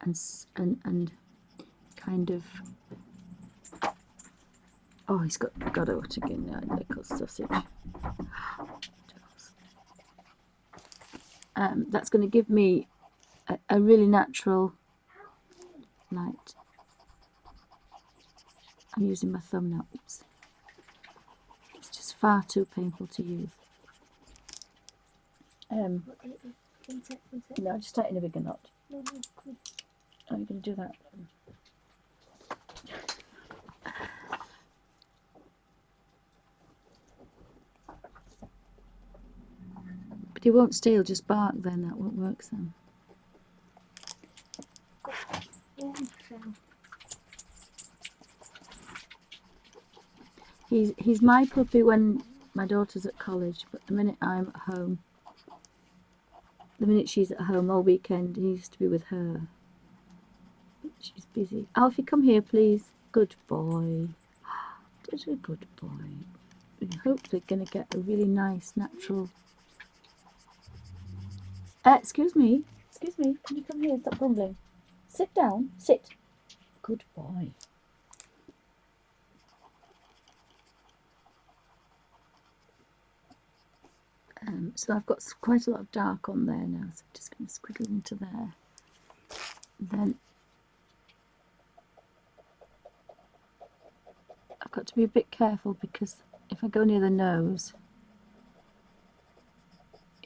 and kind of. Oh, he's got out again now, little sausage. That's going to give me a really natural light. I'm using my thumb now. Oops. It's just far too painful to use. No, just tighten a bigger knot. Oh, you're going to do that. It won't stay, he'll just bark then, that won't work then. So, He's my puppy when my daughter's at college, but the minute I'm at home, the minute she's at home all weekend, he used to be with her. But she's busy. Alfie, come here, please. Good boy. Such a good boy. We're hopefully going to get a really nice, natural... excuse me. Excuse me. Can you come here? Stop grumbling. Sit down. Sit. Good boy. So I've got quite a lot of dark on there now, so I'm just going to squiggle into there. Then I've got to be a bit careful because if I go near the nose,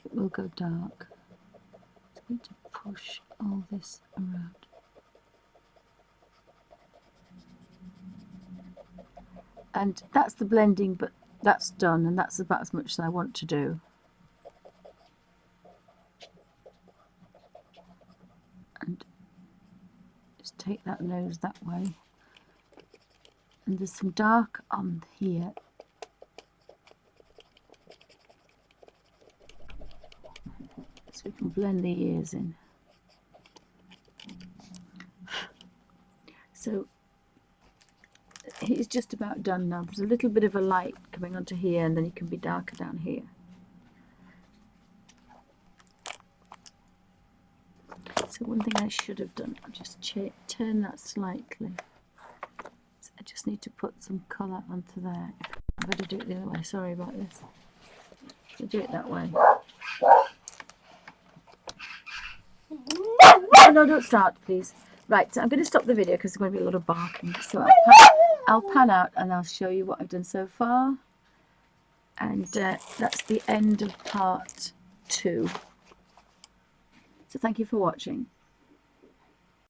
it will go dark. So I need to push all this around. And that's the blending, but that's done, and that's about as much as I want to do. And just take that nose that way. And there's some dark on here. So we can blend the ears in. So he's just about done now. There's a little bit of a light coming onto here, and then he can be darker down here. So one thing I should have done, I'll just turn that slightly. So I just need to put some colour onto there. I've got to do it the other way, sorry about this. So do it that way. No, don't start, please. Right, so I'm going to stop the video because there's going to be a lot of barking. So I'll pan out and I'll show you what I've done so far. And that's the end of part 2. So thank you for watching.